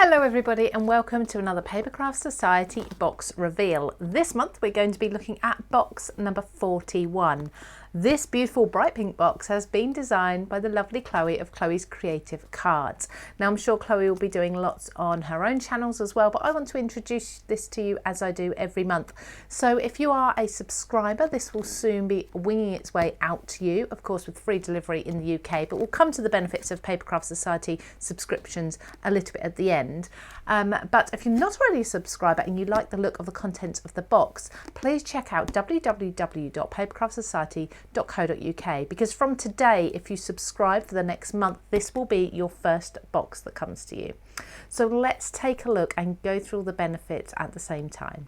Hello everybody and welcome to another Papercraft Society box reveal. This month we're going to be looking at box number 41. This beautiful bright pink box has been designed by the lovely Chloe of Chloe's Creative Cards. Now I'm sure Chloe will be doing lots on her own channels as well, but I want to introduce this to you as I do every month. So if you are a subscriber, this will soon be winging its way out to you, of course with free delivery in the UK, but we'll come to the benefits of Papercraft Society subscriptions a little bit at the end. But if you're not already a subscriber and you like the look of the contents of the box, please check out www.papercraftsociety.co.uk, because from today, if you subscribe for the next month, this will be your first box that comes to you. So let's take a look and go through all the benefits at the same time.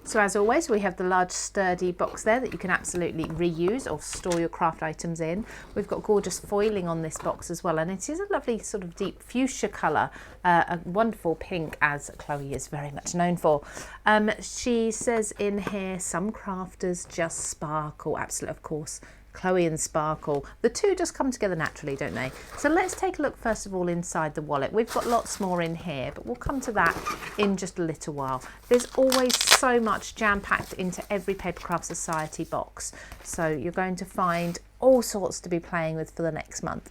So as always, we have the large sturdy box there that you can absolutely reuse or store your craft items in. We've got gorgeous foiling on this box as well, and it is a lovely sort of deep fuchsia colour, a wonderful pink, as Chloe is very much known for. She says in here, some crafters just sparkle. Absolutely, of course. Chloe and sparkle, the two just come together naturally, don't they? So let's take a look first of all inside the wallet. We've got lots more in here, but we'll come to that in just a little while. There's always so much jam-packed into every Papercraft Society box, so you're going to find all sorts to be playing with for the next month.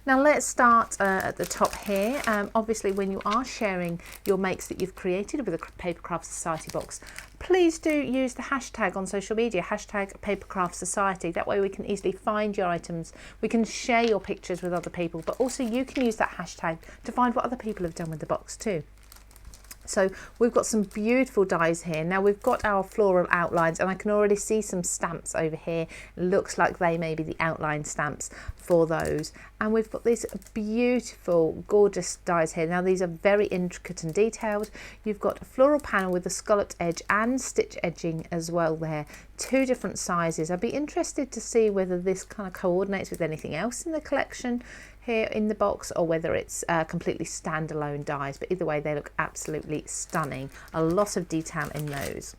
Now let's start at the top here. Obviously when you are sharing your makes that you've created with a Papercraft Society box, please do use the hashtag on social media, hashtag Papercraft Society. That way we can easily find your items. We can share your pictures with other people, but also you can use that hashtag to find what other people have done with the box too. So we've got some beautiful dies here. Now we've got our floral outlines, and I can already see some stamps over here. It looks like they may be the outline stamps for those. And we've got these beautiful, gorgeous dies here. Now these are very intricate and detailed. You've got a floral panel with a scalloped edge and stitch edging as well there. Two different sizes. I'd be interested to see whether this kind of coordinates with anything else in the collection here in the box, or whether it's completely standalone dies, but either way they look absolutely stunning. A lot of detail in those.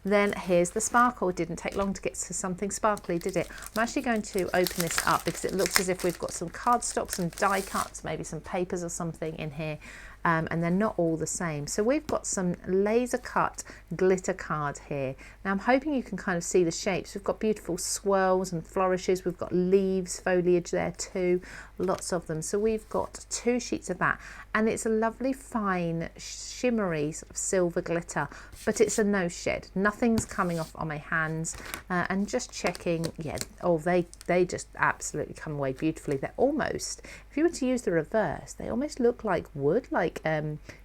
Then here's the sparkle. It didn't take long to get to something sparkly, did it? I'm actually going to open this up because it looks as if we've got some cardstock, some die cuts, maybe some papers or something in here. And they're not all the same. So we've got some laser cut glitter card here. Now I'm hoping you can kind of see the shapes. We've got beautiful swirls and flourishes. We've got leaves, foliage there too, lots of them. So we've got two sheets of that, and it's a lovely fine shimmery sort of silver glitter, but it's a no shed. Nothing's coming off on my hands. And just checking, yeah, oh, they just absolutely come away beautifully. They're almost, if you were to use the reverse, they almost look like wood, like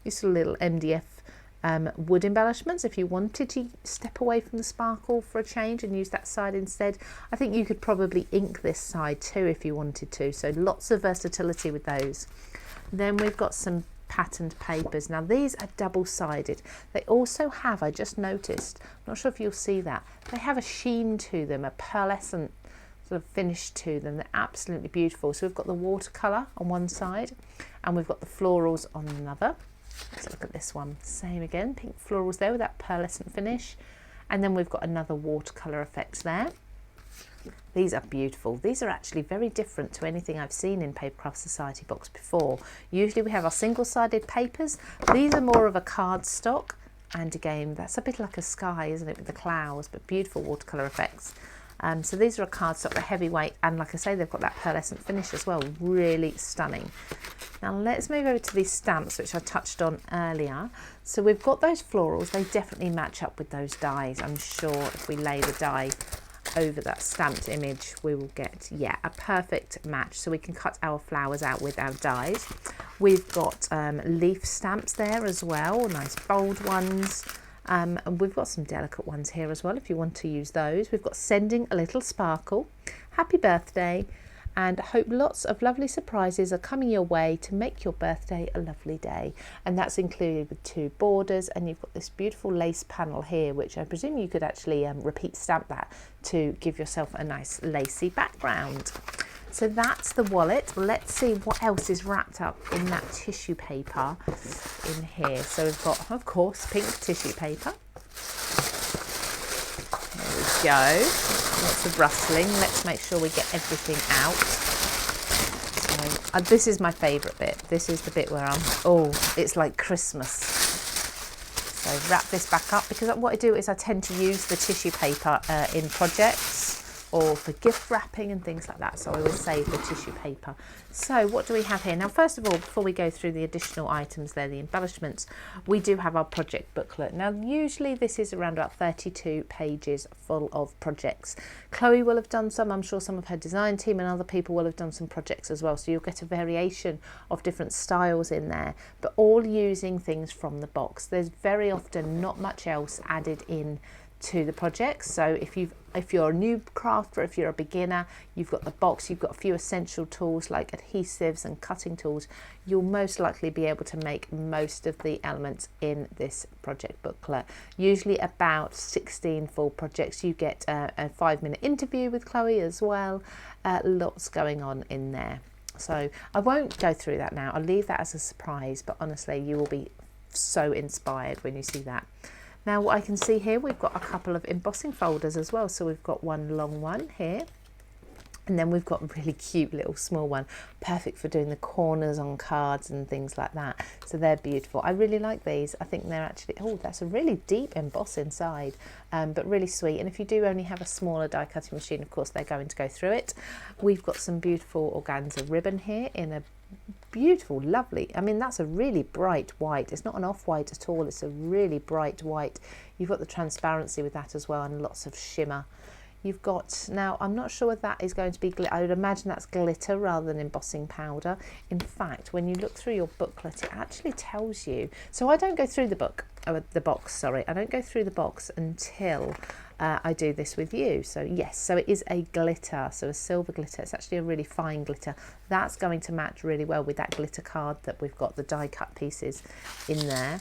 just a little MDF wood embellishments. If you wanted to step away from the sparkle for a change and use that side instead, I think you could probably ink this side too if you wanted to. So lots of versatility with those. Then we've got some patterned papers. Now these are double-sided. They also have, I just noticed, I'm not sure if you'll see that, they have a sheen to them, a pearlescent sort of finish to them. They're absolutely beautiful. So we've got the watercolour on one side and we've got the florals on another. Let's look at this one. Same again, pink florals there with that pearlescent finish. And then we've got another watercolour effect there. These are beautiful. These are actually very different to anything I've seen in Papercraft Society box before. Usually we have our single-sided papers. These are more of a cardstock. And again, that's a bit like a sky, isn't it, with the clouds, but beautiful watercolour effects. So these are a cardstock, they're heavyweight, and like I say, they've got that pearlescent finish as well. Really stunning. Now let's move over to these stamps, which I touched on earlier. So we've got those florals. They definitely match up with those dies. I'm sure if we lay the die over that stamped image, we will get, yeah, a perfect match. So we can cut our flowers out with our dies. We've got leaf stamps there as well, nice bold ones. And we've got some delicate ones here as well if you want to use those. We've got sending a little sparkle, happy birthday, and hope lots of lovely surprises are coming your way to make your birthday a lovely day. And that's included with two borders, and you've got this beautiful lace panel here, which I presume you could actually repeat stamp that to give yourself a nice lacy background. So that's the wallet. Let's see what else is wrapped up in that tissue paper in here. So we've got, of course, pink tissue paper. There we go. Lots of rustling. Let's make sure we get everything out. So This is my favourite bit. This is the bit where it's like Christmas. So wrap this back up, because what I do is I tend to use the tissue paper in projects or for gift wrapping and things like that. So I always save the tissue paper. So what do we have here? Now, first of all, before we go through the additional items there, the embellishments, we do have our project booklet. Now, usually this is around about 32 pages full of projects. Chloe will have done some. I'm sure some of her design team and other people will have done some projects as well. So you'll get a variation of different styles in there, but all using things from the box. There's very often not much else added in to the project. So if you're a new crafter, if you're a beginner, you've got the box, you've got a few essential tools like adhesives and cutting tools, you'll most likely be able to make most of the elements in this project booklet. Usually about 16 full projects. You get a 5-minute interview with Chloe as well. Lots going on in there. So I won't go through that now. I'll leave that as a surprise, but honestly, you will be so inspired when you see that. Now, what I can see here, we've got a couple of embossing folders as well. So we've got one long one here, and then we've got a really cute little small one, perfect for doing the corners on cards and things like that. So they're beautiful. I really like these. I think they're actually, that's a really deep emboss inside, but really sweet. And if you do only have a smaller die cutting machine, of course, they're going to go through it. We've got some beautiful organza ribbon here in a beautiful, lovely, I mean, that's a really bright white. It's not an off-white at all. It's a really bright white. You've got the transparency with that as well, and lots of shimmer. You've got, now I'm not sure whether that is going to be, I would imagine that's glitter rather than embossing powder. In fact, when you look through your booklet, it actually tells you. So I don't go through the box, I don't go through the box until I do this with you. So yes, so it is a glitter, so a silver glitter. It's actually a really fine glitter. That's going to match really well with that glitter card that we've got the die cut pieces in there.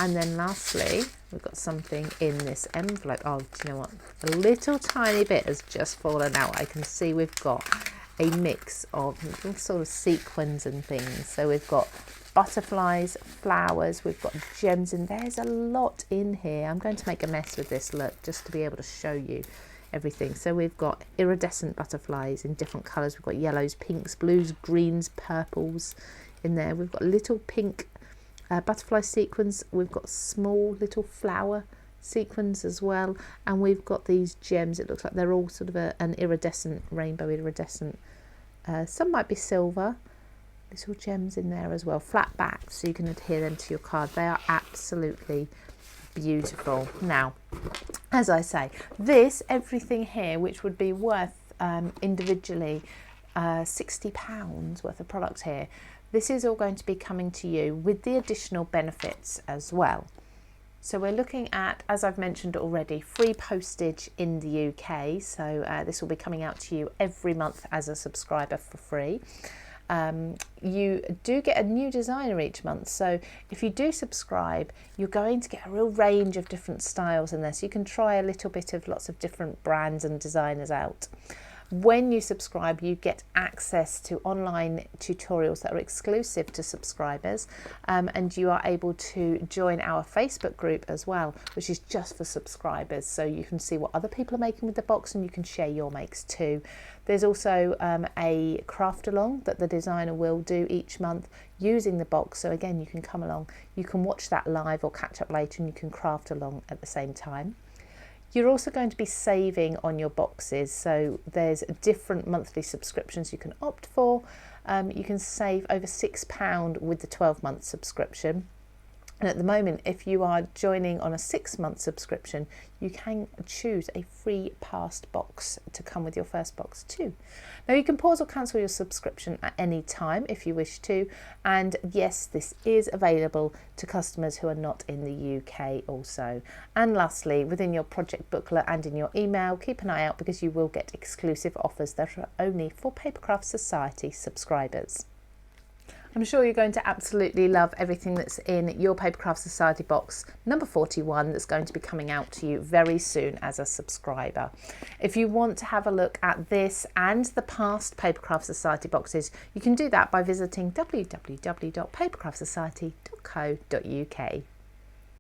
And then lastly, we've got something in this envelope. Oh, do you know what? A little tiny bit has just fallen out. I can see we've got a mix of sort of sequins and things. So we've got butterflies, flowers, we've got gems, and there's a lot in here. I'm going to make a mess with this, look, just to be able to show you everything. So we've got iridescent butterflies in different colours. We've got yellows, pinks, blues, greens, purples in there. We've got little pink butterfly sequins. We've got small little flower sequins as well, and we've got these gems. It looks like they're all sort of an iridescent, rainbow iridescent. Some might be silver. Little gems in there as well, flat back, so you can adhere them to your card. They are absolutely beautiful. Now, as I say, everything here, which would be worth individually £60 worth of product here, this is all going to be coming to you with the additional benefits as well. So we're looking at, as I've mentioned already, free postage in the UK. So this will be coming out to you every month as a subscriber for free. You do get a new designer each month, so if you do subscribe, you're going to get a real range of different styles in there, so you can try a little bit of lots of different brands and designers out. When you subscribe, you get access to online tutorials that are exclusive to subscribers, and you are able to join our Facebook group as well, which is just for subscribers, so you can see what other people are making with the box and you can share your makes too. There's also a craft along that the designer will do each month using the box, so again, you can come along, you can watch that live or catch up later, and you can craft along at the same time. You're also going to be saving on your boxes, so there's different monthly subscriptions you can opt for. You can save over £6 with the 12-month subscription. And at the moment, if you are joining on a 6-month subscription, you can choose a free past box to come with your first box too. Now, you can pause or cancel your subscription at any time if you wish to. And yes, this is available to customers who are not in the UK also. And lastly, within your project booklet and in your email, keep an eye out because you will get exclusive offers that are only for Papercraft Society subscribers. I'm sure you're going to absolutely love everything that's in your Papercraft Society box number 41 that's going to be coming out to you very soon as a subscriber. If you want to have a look at this and the past Papercraft Society boxes, you can do that by visiting www.papercraftsociety.co.uk.